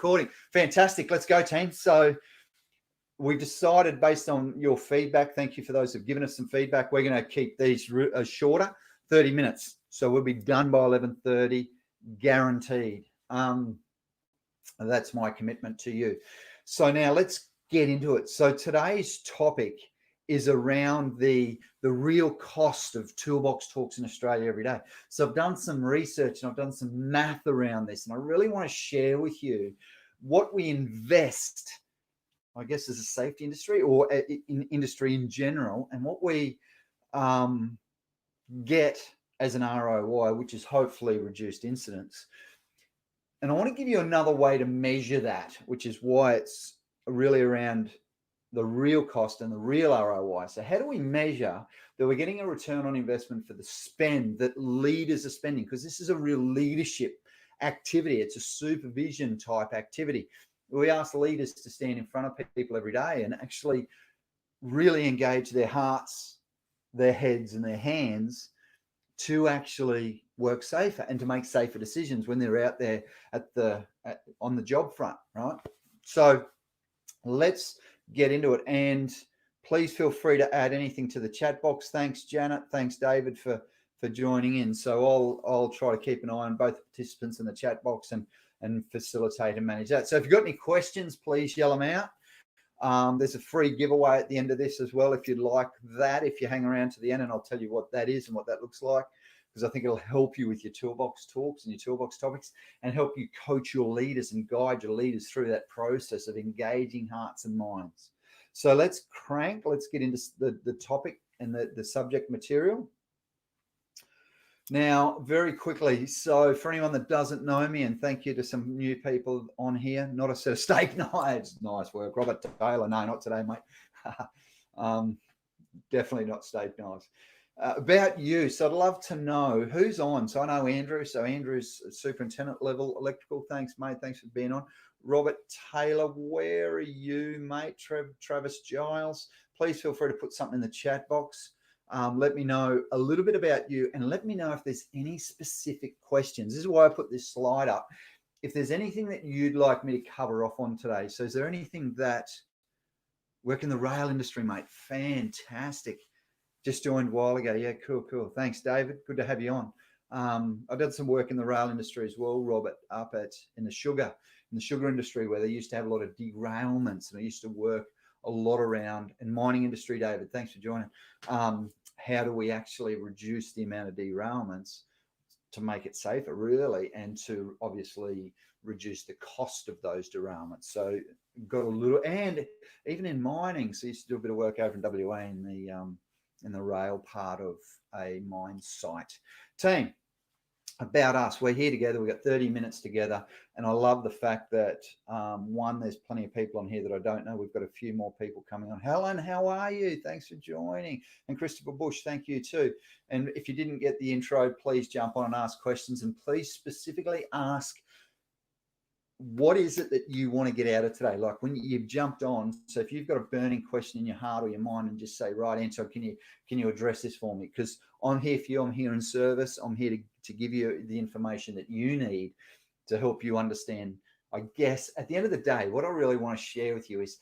recording. Fantastic. Let's go, team. So we've decided, based on your feedback, thank you for those who've given us some feedback, we're going to keep these shorter, 30 minutes. So we'll be done by 11:30, guaranteed. That's my commitment to you. So now let's get into it. So today's topic is around the real cost of Toolbox talks in Australia every day. So I've done some research and I've done some math around this, and I really want to share with you what we invest, I guess, as a safety industry or in industry in general, and what we get as an ROI, which is hopefully reduced incidents. And I want to give you another way to measure that, which is why it's really around the real cost and the real ROI. So how do we measure that we're getting a return on investment for the spend that leaders are spending? Because this is a real leadership activity. It's a supervision type activity. We ask leaders to stand in front of people every day and actually really engage their hearts, their heads, and their hands to actually work safer and to make safer decisions when they're out there on the job front, right? So let's get into it, and please feel free to add anything to the chat box. Thanks, Janet. Thanks, David, for joining in. So I'll try to keep an eye on both participants in the chat box and facilitate and manage that. So if you've got any questions, please yell them out. There's a free giveaway at the end of this as well, if you'd like that, if you hang around to the end, and I'll tell you what that is and what that looks like, because I think it'll help you with your Toolbox talks and your Toolbox topics, and help you coach your leaders and guide your leaders through that process of engaging hearts and minds. So let's get into the topic and the subject material. Now, very quickly, so for anyone that doesn't know me, and thank you to some new people on here, not a set of steak knives. Nice work, Robert Taylor. No, not today, mate. Definitely not steak knives. About you, so I'd love to know who's on. So I know Andrew. So Andrew's superintendent level electrical. Thanks, mate. Thanks for being on. Robert Taylor, where are you, mate? Travis Giles. Please feel free to put something in the chat box. Let me know a little bit about you, and let me know if there's any specific questions. This is why I put this slide up. If there's anything that you'd like me to cover off on today. So is there anything that work in the rail industry, mate? Fantastic. Just joined a while ago. Yeah, cool. Thanks, David. Good to have you on. I've done some work in the rail industry as well, Robert, in the sugar industry, where they used to have a lot of derailments, and I used to work a lot around in mining industry. David, thanks for joining. How do we actually reduce the amount of derailments to make it safer, really, and to obviously reduce the cost of those derailments? So got a little, and even in mining, so I used to do a bit of work over in WA in the rail part of a mine site. Team, about us, we're here together. We've got 30 minutes together, and I love the fact that one, there's plenty of people on here that I don't know. We've got a few more people coming on. Helen, how are you? Thanks for joining. And Christopher Bush, thank you too. And if you didn't get the intro, please jump on and ask questions, and please specifically ask, what is it that you want to get out of today? Like when you've jumped on, so if you've got a burning question in your heart or your mind, and just say, right, Anto, can you address this for me? Because I'm here for you. I'm here in service. I'm here to give you the information that you need to help you understand. I guess at the end of the day, what I really want to share with you is,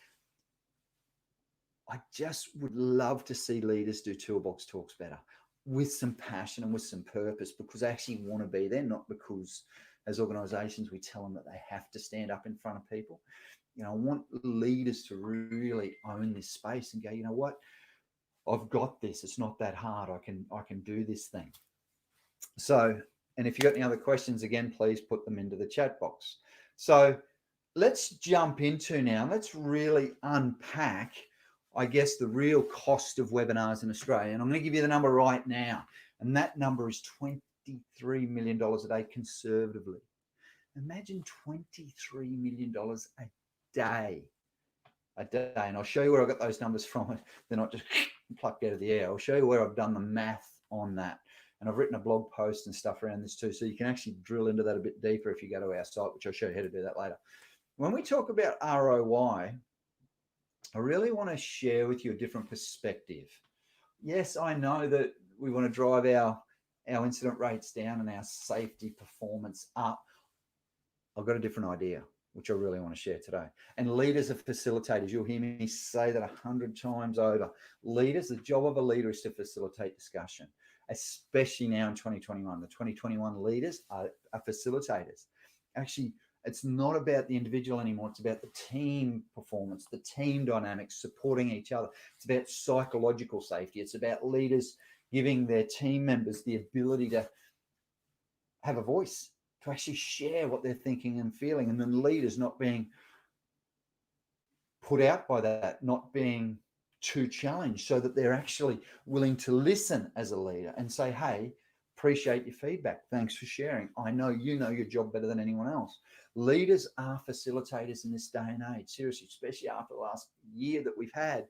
I just would love to see leaders do Toolbox talks better, with some passion and with some purpose, because they actually want to be there, not because as organizations we tell them that they have to stand up in front of people. I want leaders to really own this space and go, you know what, I've got this. It's not that hard. I can do this thing. So, and if you've got any other questions, again, please put them into the chat box. So let's jump into now. Let's really unpack, I guess, the real cost of webinars in Australia. And I'm going to give you the number right now. And that number is $23 million a day conservatively. Imagine $23 million a day. And I'll show you where I got those numbers from. They're not just plucked out of the air. I'll show you where I've done the math on that. And I've written a blog post and stuff around this too. So you can actually drill into that a bit deeper if you go to our site, which I'll show you how to do that later. When we talk about ROI, I really want to share with you a different perspective. Yes, I know that we want to drive our incident rates down and our safety performance up. I've got a different idea. which I really want to share today. And leaders are facilitators. You'll hear me say that 100 times over. Leaders, the job of a leader is to facilitate discussion, especially now in 2021. The 2021 leaders are facilitators. Actually, it's not about the individual anymore. It's about the team performance, the team dynamics, supporting each other. It's about psychological safety. It's about leaders giving their team members the ability to have a voice, to actually share what they're thinking and feeling, and then leaders not being put out by that, not being too challenged, so that they're actually willing to listen as a leader and say, hey, appreciate your feedback. Thanks for sharing. I know you know your job better than anyone else. Leaders are facilitators in this day and age, seriously, especially after the last year that we've had.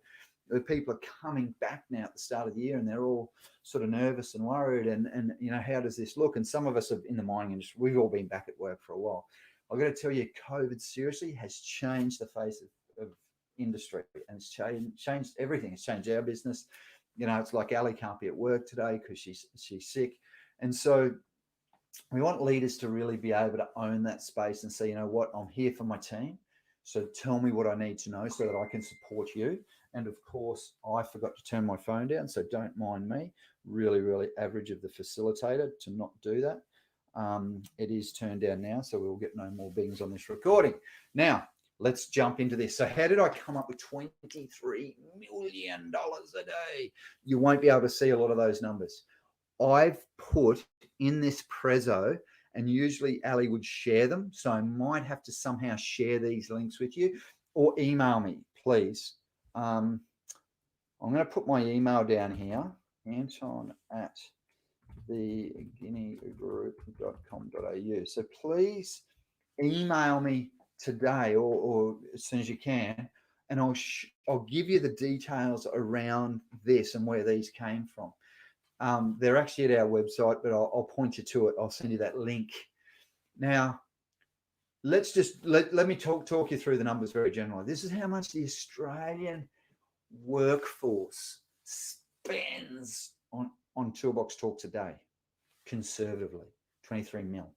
People are coming back now at the start of the year, and they're all sort of nervous and worried, and you know, how does this look? And some of us are in the mining industry. We've all been back at work for a while. I've got to tell you, COVID seriously has changed the face of industry, and it's changed everything. It's changed our business. You know, it's like Ali can't be at work today because she's sick. And so we want leaders to really be able to own that space and say, you know what, I'm here for my team. So tell me what I need to know so that I can support you. And of course, I forgot to turn my phone down, so don't mind me. Really, really average of the facilitator to not do that. It is turned down now, so we'll get no more bings on this recording. Now, let's jump into this. So how did I come up with $23 million a day? You won't be able to see a lot of those numbers. I've put in this Prezzo, and usually Ali would share them, so I might have to somehow share these links with you, or email me, please. I'm going to put my email down here, anton@theguineagroup.com.au. So please email me today or as soon as you can, and I'll give you the details around this and where these came from. They're actually at our website, but I'll point you to it. I'll send you that link. Now, let's just let me talk you through the numbers very generally. This is how much the Australian workforce spends on Toolbox Talks a day, conservatively, 23 mil.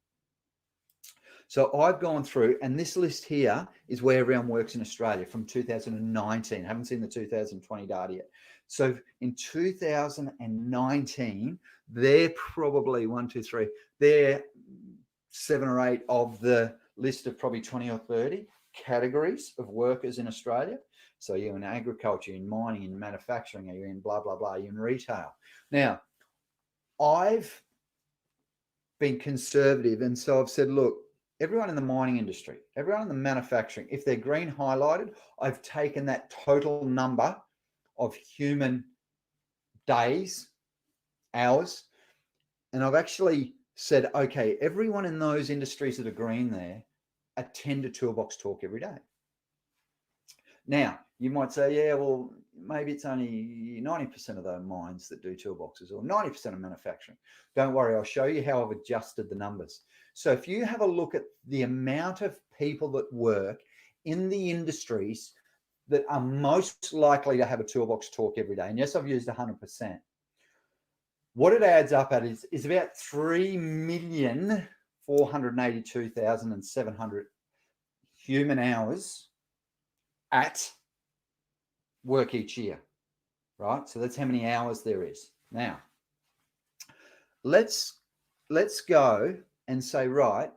So I've gone through, and this list here is where everyone works in Australia from 2019. I haven't seen the 2020 data yet. So in 2019, they're probably they're 7 or 8 of the list of probably 20 or 30 categories of workers in Australia. So you're in agriculture, in mining, in manufacturing, you're in blah, blah, blah, you're in retail. Now, I've been conservative, and so I've said, look, everyone in the mining industry, everyone in the manufacturing, if they're green highlighted, I've taken that total number of human days, hours, and I've actually said, okay, everyone in those industries that are green there attend a Toolbox talk every day. Now, you might say, yeah, well, maybe it's only 90% of the mines that do toolboxes, or 90% of manufacturing. Don't worry, I'll show you how I've adjusted the numbers. So if you have a look at the amount of people that work in the industries that are most likely to have a Toolbox talk every day, and yes, I've used 100%, what it adds up at is about 3,482,700 human hours at work each year, right? So that's how many hours there is. Now, let's go and say, right,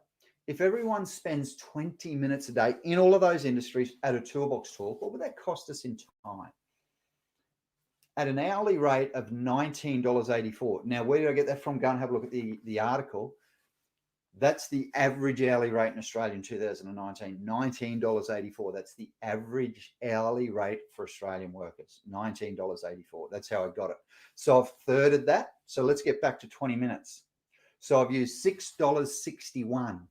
if everyone spends 20 minutes a day in all of those industries at a Toolbox talk, what would that cost us in time? At an hourly rate of $19.84. Now, where did I get that from? Go and have a look at the article. That's the average hourly rate in Australia in 2019, $19.84. That's the average hourly rate for Australian workers, $19.84. That's how I got it. So I've thirded that. So let's get back to 20 minutes. So I've used $6.61.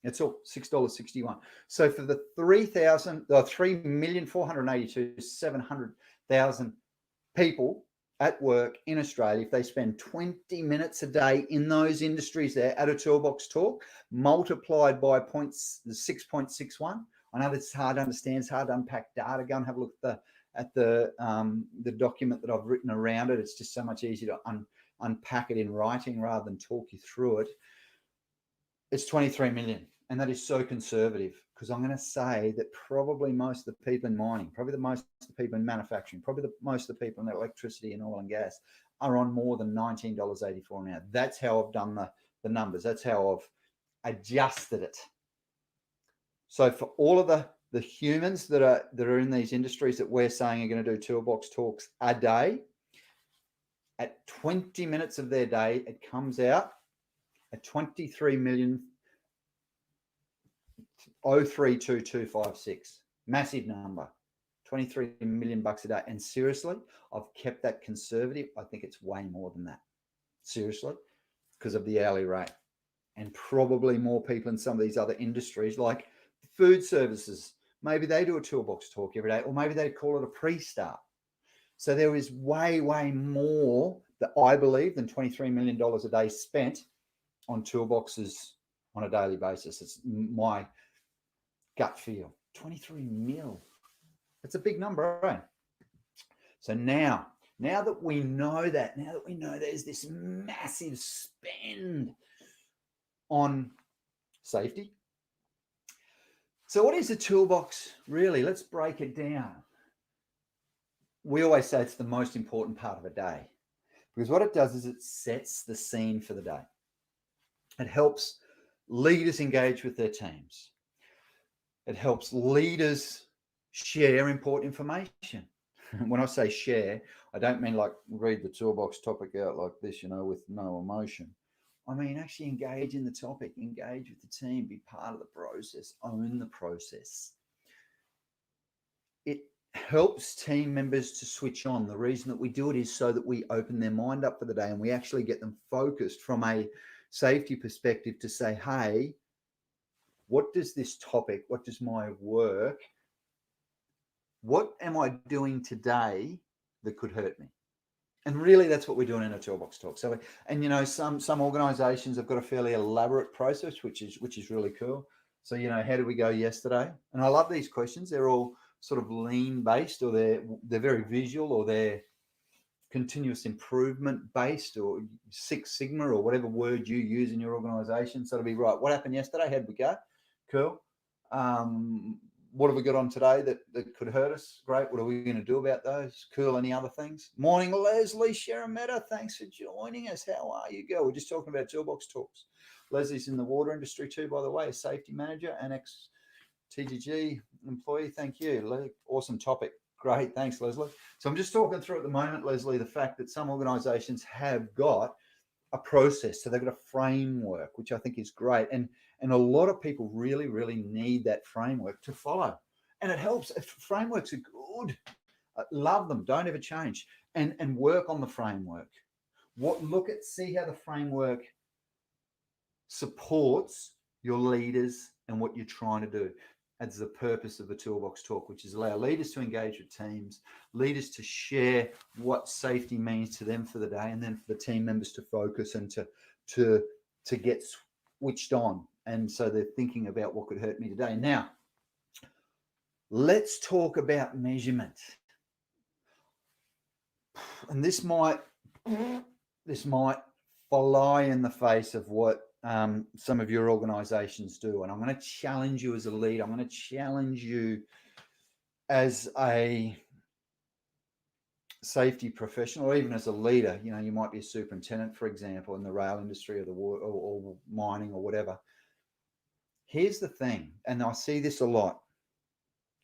That's all, $6.61. So for the 3,482,700,000 people at work in Australia, if they spend 20 minutes a day in those industries there at a Toolbox talk, multiplied by 6.61. I know that's hard to understand, it's hard to unpack data. Go and have a look at the document that I've written around it. It's just so much easier to unpack it in writing rather than talk you through it. It's 23 million. And that is so conservative, because I'm going to say that probably most of the people in mining, probably the most of the people in manufacturing, probably most of the people in electricity and oil and gas are on more than $19.84 an hour. That's how I've done the numbers. That's how I've adjusted it. So for all of the humans that are in these industries that we're saying are going to do Toolbox talks a day, at 20 minutes of their day, it comes out at 23,032,256. Massive number. 23 million bucks a day. And seriously, I've kept that conservative. I think it's way more than that. Seriously, because of the hourly rate. And probably more people in some of these other industries like food services. Maybe they do a Toolbox talk every day, or maybe they call it a pre-start. So there is way, way more that I believe than $23 million a day spent on toolboxes on a daily basis. It's my gut feel. 23 mil. That's a big number, right? So now that we know that, now that we know there's this massive spend on safety. So what is a toolbox really? Let's break it down. We always say it's the most important part of a day, because what it does is it sets the scene for the day. It helps leaders engage with their teams. It helps leaders share important information. When I say share, I don't mean like read the toolbox topic out like this, with no emotion. I mean, actually engage in the topic, engage with the team, be part of the process, own the process. It helps team members to switch on. The reason that we do it is so that we open their mind up for the day and we actually get them focused from a safety perspective to say, hey, what does this topic, what does my work, what am I doing today that could hurt me? And really, that's what we're doing in a Toolbox talk. So, and some organizations have got a fairly elaborate process, which is really cool. So, how did we go yesterday? And I love these questions. They're all sort of lean based, or they're very visual, or they're continuous improvement based, or Six Sigma, or whatever word you use in your organization. So it'll be right. What happened yesterday? How did we go? Cool. What have we got on today that could hurt us? Great. What are we going to do about those? Cool. Any other things? Morning, Leslie Sharametta. Thanks for joining us. How are you, girl? We're just talking about Toolbox talks. Leslie's in the water industry too, by the way, a safety manager and ex-TGG employee. Thank you. Awesome topic. Great. Thanks, Leslie. So I'm just talking through at the moment, Leslie, the fact that some organizations have got a process. So they've got a framework, which I think is great. And a lot of people really, really need that framework to follow. And it helps. Frameworks are good. Love them. Don't ever change. And work on the framework. See how the framework supports your leaders and what you're trying to do. That's the purpose of the Toolbox talk, which is allow leaders to engage with teams, leaders to share what safety means to them for the day, and then for the team members to focus and to get switched on. And so they're thinking about what could hurt me today. Now, let's talk about measurement. And this might fly in the face of what some of your organizations do. And I'm going to challenge you as a leader. I'm going to challenge you as a safety professional, or even as a leader. You might be a superintendent, for example, in the rail industry or the water or mining or whatever. Here's the thing, and I see this a lot,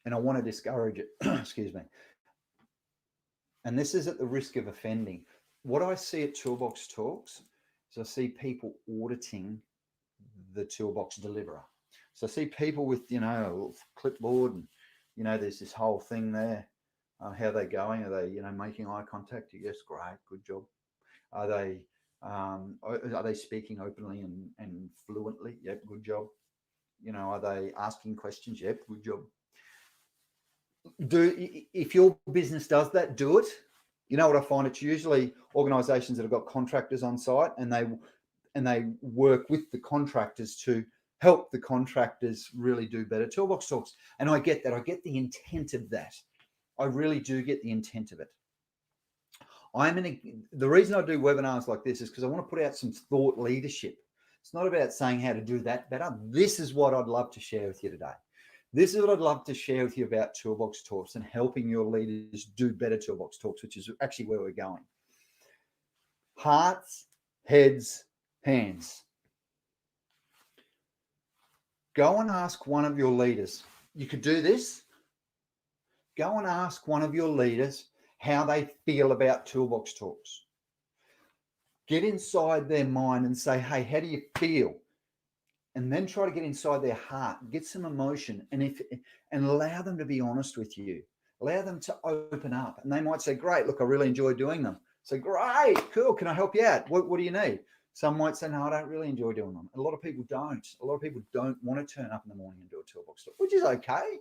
and I want to discourage it. Excuse me. And this is at the risk of offending. What I see at Toolbox Talks is I see people auditing the Toolbox deliverer. So I see people with, a clipboard and, there's this whole thing there. How are they going? Are they, making eye contact? Yes, great, good job. Are they speaking openly and fluently? Yep, good job. Are they asking questions? Yep, good job. If your business does that, do it. You know what I find? It's usually organizations that have got contractors on site, and they work with the contractors to help the contractors really do better Toolbox talks. And I get that. I get the intent of that. I really do get the intent of it. The reason I do webinars like this is because I want to put out some thought leadership. It's not about saying how to do that better. This is what I'd love to share with you today. This is what I'd love to share with you about Toolbox Talks and helping your leaders do better Toolbox Talks, which is actually where we're going. Hearts, heads, hands. Go and ask one of your leaders. You could do this. Go and ask one of your leaders how they feel about Toolbox Talks. Get inside their mind and say, hey, how do you feel? And then try to get inside their heart, get some emotion, and allow them to be honest with you. Allow them to open up. And they might say, great, look, I really enjoy doing them. So great, cool, can I help you out? What do you need? Some might say, no, I don't really enjoy doing them. A lot of people don't. A lot of people don't want to turn up in the morning and do a Toolbox Talk, which is okay.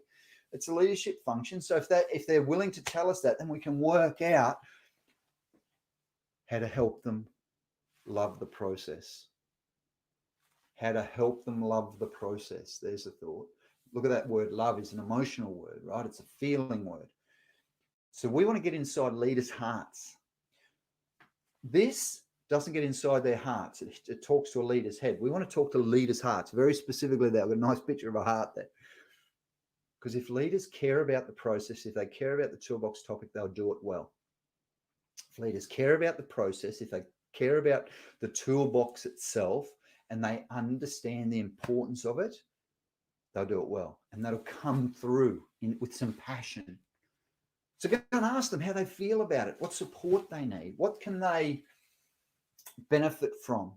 It's a leadership function. So if they're willing to tell us that, then we can work out how to help them love the process. How to help them love the process. There's a thought. Look at that word. Love is an emotional word, right? It's a feeling word. So we want to get inside leaders' hearts. This doesn't get inside their hearts. It talks to a leader's head. We want to talk to leaders' hearts. Very specifically there. We've got a nice picture of a heart there. Because if leaders care about the process, if they care about the toolbox topic, they'll do it well. If leaders care about the process, if they care about the toolbox itself, and they understand the importance of it, they'll do it well. And that'll come through with some passion. So go and ask them how they feel about it, what support they need, what can they benefit from.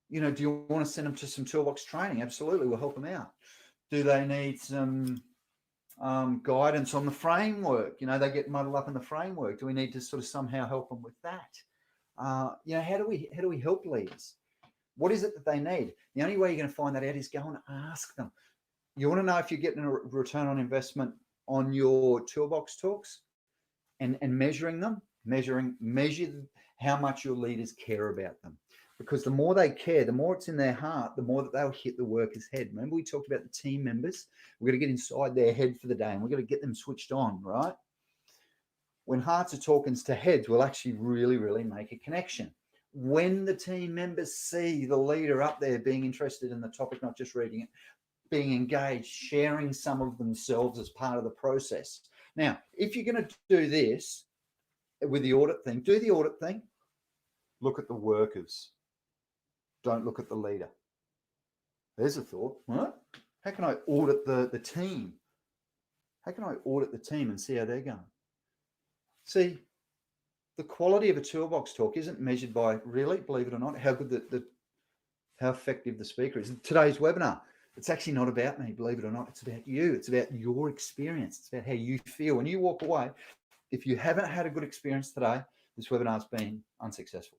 You know, do you want to send them to some toolbox training? Absolutely, we'll help them out. Do they need some guidance on the framework? You know, they get muddled up in the framework. Do we need to sort of somehow help them with that? You know, how do we help leaders? What is it that they need? The only way you're going to find that out is go and ask them. You want to know if you're getting a return on investment on your toolbox talks and measuring them, measure how much your leaders care about them. Because the more they care, the more it's in their heart, the more that they'll hit the worker's head. Remember we talked about the team members? We're going to get inside their head for the day and we're going to get them switched on, right? When hearts are talking to heads, we'll actually really, really make a connection. When the team members see the leader up there being interested in the topic, not just reading it, being engaged, sharing some of themselves as part of the process. Now, if you're going to do this with the audit thing, do the audit thing. Look at the workers. Don't look at the leader. There's a thought. What? How can I audit the team? How can I audit the team and see how they're going? See, the quality of a toolbox talk isn't measured by, really, believe it or not, how good how effective the speaker is. In today's webinar, it's actually not about me, believe it or not. It's about you. It's about your experience. It's about how you feel. When you walk away, if you haven't had a good experience today, this webinar's been unsuccessful.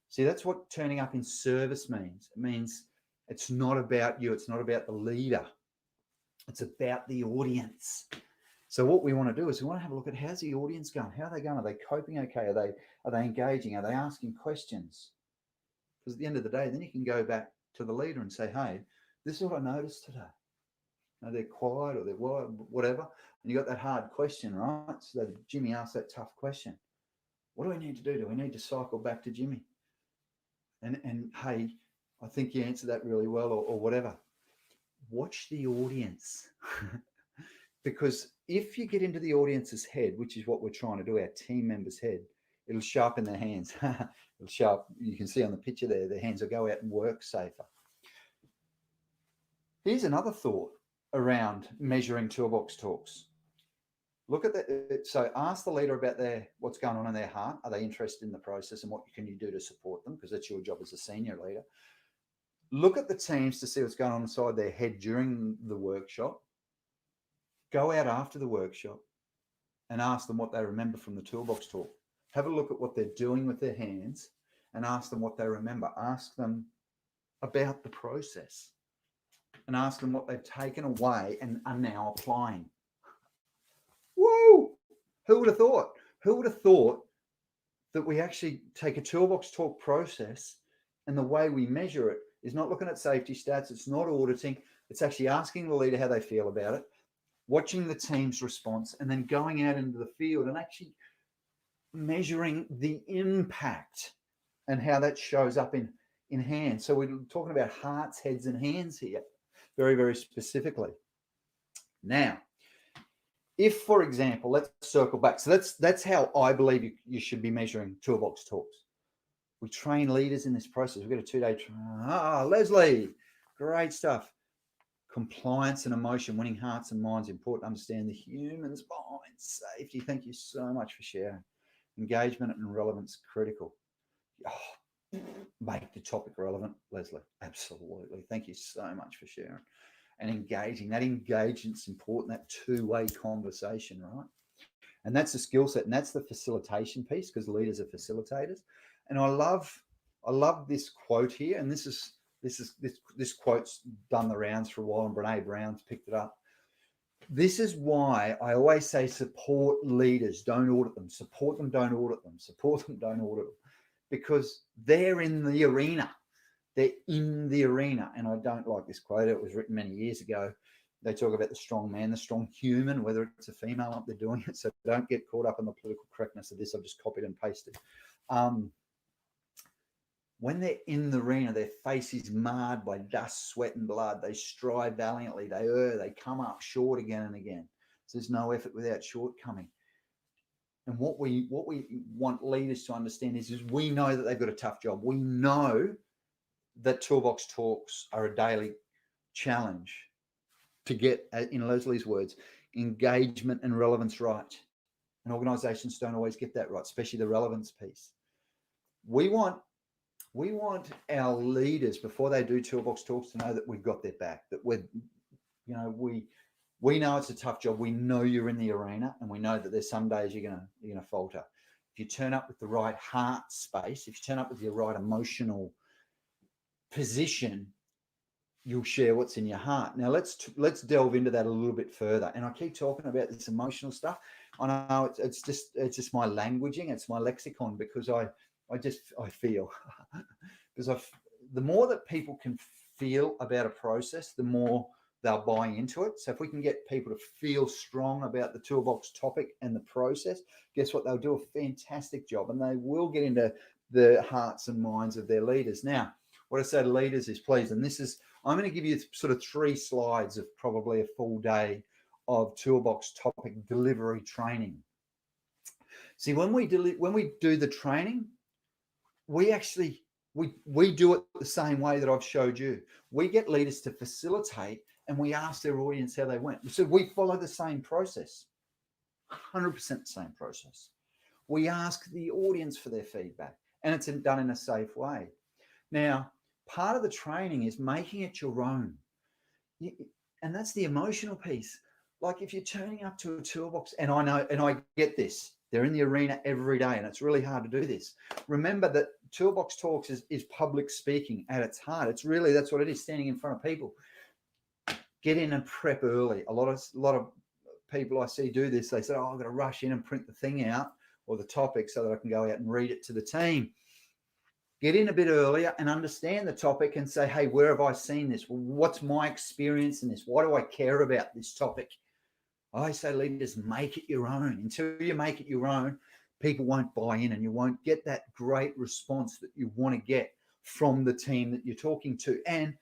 See, that's what turning up in service means. It means it's not about you. It's not about the leader. It's about the audience. So what we want to do is we want to have a look at how's the audience going? How are they going? Are they coping okay? Are they engaging? Are they asking questions? Because at the end of the day, then you can go back to the leader and say, hey, this is what I noticed today. You know, they're quiet or they're whatever. And you got that hard question, right? So Jimmy asked that tough question. What do we need to do? Do we need to cycle back to Jimmy? And hey, I think you answered that really well or whatever. Watch the audience. Because if you get into the audience's head, which is what we're trying to do, our team members' head, it'll sharpen their hands. It'll sharpen. You can see on the picture there, their hands will go out and work safer. Here's another thought around measuring toolbox talks. Look at that. So ask the leader about what's going on in their heart. Are they interested in the process and what can you do to support them? Because that's your job as a senior leader. Look at the teams to see what's going on inside their head during the workshop. Go out after the workshop and ask them what they remember from the toolbox talk. Have a look at what they're doing with their hands and ask them what they remember. Ask them about the process and ask them what they've taken away and are now applying. Woo! Who would have thought? Who would have thought that we actually take a toolbox talk process and the way we measure it is not looking at safety stats, it's not auditing, it's actually asking the leader how they feel about it, watching the team's response, and then going out into the field and actually measuring the impact and how that shows up in hands. So we're talking about hearts, heads, and hands here, very, very specifically. Now, if, for example, let's circle back. So that's how I believe you should be measuring Toolbox Talks. We train leaders in this process. We've got a 2-day trial. Leslie, great stuff. Compliance and emotion, winning hearts and minds, important to understand the human's mind. Safety, thank you so much for sharing. Engagement and relevance, critical. Oh, make the topic relevant, Leslie. Absolutely. Thank you so much for sharing. And engaging. That engagement's important, that two-way conversation, right? And that's the skill set, and that's the facilitation piece, because leaders are facilitators. And I love this quote here, and this quote's done the rounds for a while, and Brene Brown's picked it up. This is why I always say support leaders, don't audit them. Support them, don't audit them. Support them, don't audit them. Because they're in the arena. They're in the arena. And I don't like this quote. It was written many years ago. They talk about the strong man, the strong human, whether it's a female up there doing it. So don't get caught up in the political correctness of this. I've just copied and pasted. When they're in the arena, their face is marred by dust, sweat, and blood. They strive valiantly. They err. They come up short again and again. So there's no effort without shortcoming. And what we want leaders to understand is we know that they've got a tough job. We know that Toolbox Talks are a daily challenge to get, in Leslie's words, engagement and relevance right. And organizations don't always get that right, especially the relevance piece. We want our leaders, before they do Toolbox Talks, to know that we've got their back, that we know it's a tough job. We know you're in the arena, and we know that there's some days you're gonna falter. If you turn up with the right heart space, if you turn up with your right emotional position, you'll share what's in your heart. Now let's delve into that a little bit further. And I keep talking about this emotional stuff. I know it's just my languaging, it's my lexicon, because I feel because the more that people can feel about a process, the more they'll buy into it. So if we can get people to feel strong about the Toolbox topic and the process, guess what? They'll do a fantastic job, and they will get into the hearts and minds of their leaders. Now, what I say to leaders is, please, and I'm going to give you sort of 3 slides of probably a full day of Toolbox topic delivery training. See, when we do the training, we actually we do it the same way that I've showed you. We get leaders to facilitate, and we ask their audience how they went. So we follow the same process, 100% the same process. We ask the audience for their feedback, and it's done in a safe way. Now, part of the training is making it your own. And that's the emotional piece. Like if you're turning up to a Toolbox, and I know, and I get this, they're in the arena every day, and it's really hard to do this. Remember that Toolbox Talks is public speaking at its heart. It's really, that's what it is, standing in front of people. Get in and prep early. A lot of people I see do this. They say, oh, I've got to rush in and print the thing out or the topic so that I can go out and read it to the team. Get in a bit earlier and understand the topic and say, hey, where have I seen this? What's my experience in this? Why do I care about this topic? I say, leaders, make it your own. Until you make it your own, people won't buy in, and you won't get that great response that you want to get from the team that you're talking to. And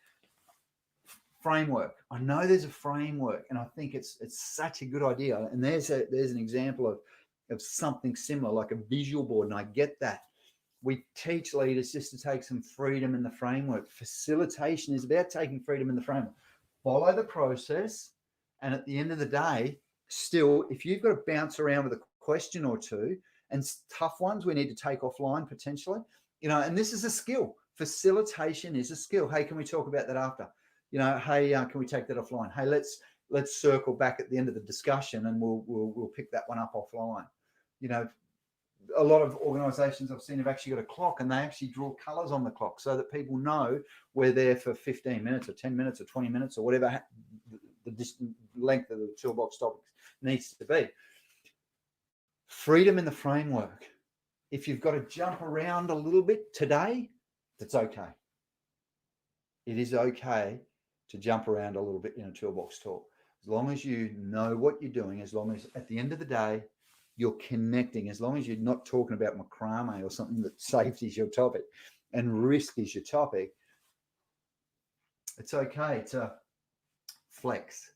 framework. I know there's a framework, and I think it's such a good idea. And there's an example of something similar, like a visual board, and I get that. We teach leaders just to take some freedom in the framework. Facilitation is about taking freedom in the framework. Follow the process, and at the end of the day, still, if you've got to bounce around with a question or two, and tough ones we need to take offline potentially, and this is a skill. Facilitation is a skill. Hey, can we talk about that after? Hey, can we take that offline? Hey, let's circle back at the end of the discussion, and we'll pick that one up offline. A lot of organizations I've seen have actually got a clock, and they actually draw colors on the clock so that people know we're there for 15 minutes or 10 minutes or 20 minutes or whatever the length of the Toolbox topic needs to be. Freedom in the framework. If you've got to jump around a little bit today, that's okay. It is okay to jump around a little bit in a Toolbox talk, as long as you know what you're doing, as long as at the end of the day, you're connecting, as long as you're not talking about macrame or something that safety is your topic and risk is your topic, it's okay to flex.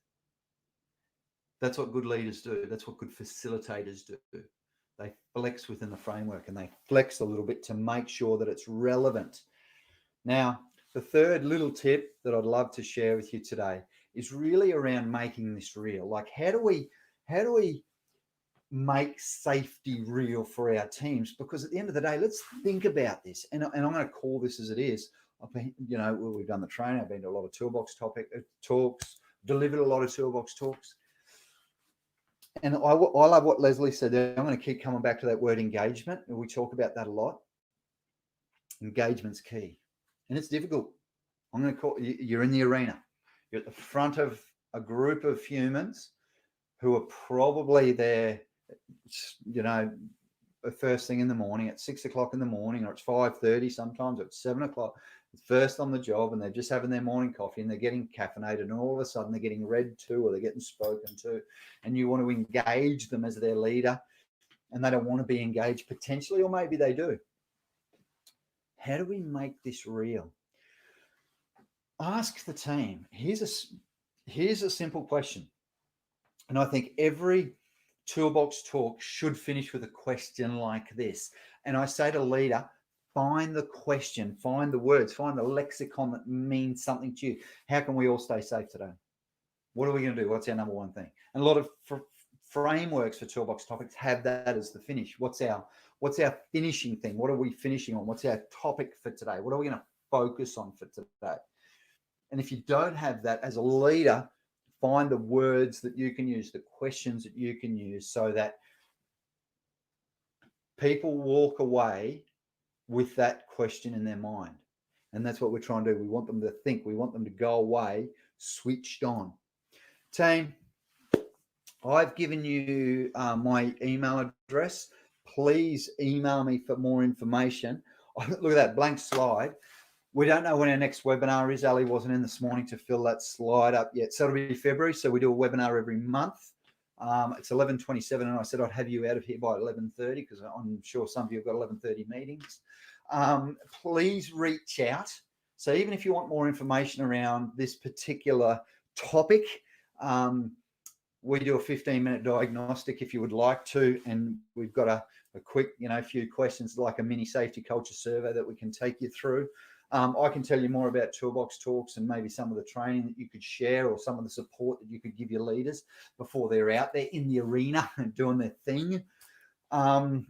That's what good leaders do. That's what good facilitators do. They flex within the framework, and they flex a little bit to make sure that it's relevant. Now, the third little tip that I'd love to share with you today is really around making this real. Like, how do we make safety real for our teams? Because at the end of the day, let's think about this. And I'm going to call this as it is. I've been, we've done the training. I've been to a lot of Toolbox talks, delivered a lot of Toolbox talks. And I love what Leslie said there. I'm going to keep coming back to that word engagement. And we talk about that a lot. Engagement's key. And it's difficult. I'm going to call you're in the arena. You're at the front of a group of humans who are probably there, the first thing in the morning at 6 o'clock in the morning, or it's 5:30, sometimes it's 7 o'clock. It's first on the job, and they're just having their morning coffee, and they're getting caffeinated, and all of a sudden they're getting read to, or they're getting spoken to, and you want to engage them as their leader, and they don't want to be engaged potentially, or maybe they do. How do we make this real? Ask the team. Here's a simple question. And I think every Toolbox talk should finish with a question like this. And I say to leader, find the question, find the words, find the lexicon that means something to you. How can we all stay safe today? What are we going to do? What's our number one thing? And a lot of frameworks for Toolbox topics have that as the finish. What's our finishing thing? What are we finishing on? What's our topic for today? What are we going to focus on for today? And if you don't have that as a leader, find the words that you can use, the questions that you can use, so that people walk away with that question in their mind. And that's what we're trying to do. We want them to think. We want them to go away switched on. Team, I've given you my email address. Please email me for more information. Look at that blank slide. We don't know when our next webinar is. Ali wasn't in this morning to fill that slide up yet. So it'll be February. So we do a webinar every month. It's 11:27, and I said I'd have you out of here by 11:30 because I'm sure some of you have got 11:30 meetings. Please reach out. So even if you want more information around this particular topic, we do a 15-minute diagnostic if you would like to, and we've got a quick, few questions like a mini safety culture survey that we can take you through. I can tell you more about Toolbox talks and maybe some of the training that you could share, or some of the support that you could give your leaders before they're out there in the arena and doing their thing. I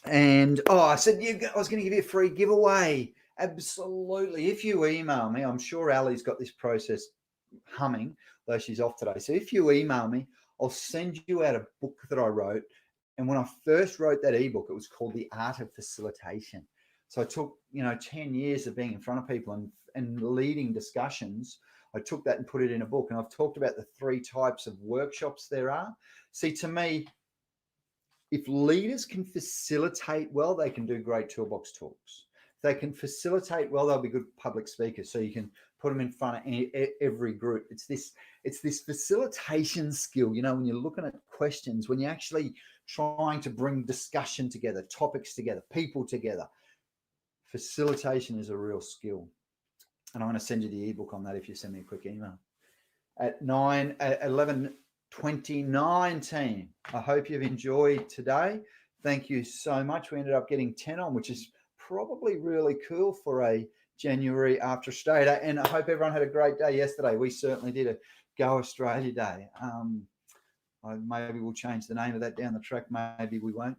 said I was going to give you a free giveaway. Absolutely. If you email me, I'm sure Ali's got this process humming, though she's off today. So if you email me, I'll send you out a book that I wrote. And when I first wrote that ebook, it was called The Art of Facilitation. So I took, 10 years of being in front of people and leading discussions. I took that and put it in a book. And I've talked about the 3 types of workshops there are. See, to me, if leaders can facilitate well, they can do great Toolbox talks. If they can facilitate well, they'll be good public speakers. So you can put them in front of every group. It's this facilitation skill, when you're looking at questions, when you're actually trying to bring discussion together, topics together, people together. Facilitation is a real skill. And I'm going to send you the ebook on that if you send me a quick email. At 11:29, team. I hope you've enjoyed today. Thank you so much. We ended up getting 10 on, which is probably really cool for a January after Australia Day. And I hope everyone had a great day yesterday. We certainly did a Go Australia Day. Maybe we'll change the name of that down the track. Maybe we won't,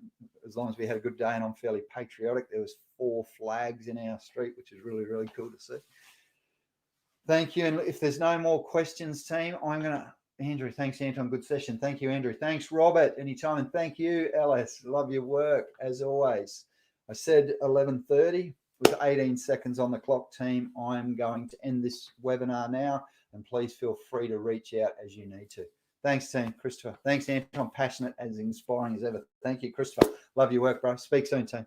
as long as we had a good day and I'm fairly patriotic. There was 4 flags in our street, which is really, really cool to see. Thank you. And if there's no more questions, team, Andrew, thanks, Anton. Good session. Thank you, Andrew. Thanks, Robert. Anytime. And thank you, Alice. Love your work, as always. I said 11:30 with 18 seconds on the clock, team. I'm going to end this webinar now, and please feel free to reach out as you need to. Thanks, team. Christopher. Thanks, Anton. Passionate, as inspiring as ever. Thank you, Christopher. Love your work, bro. Speak soon, team.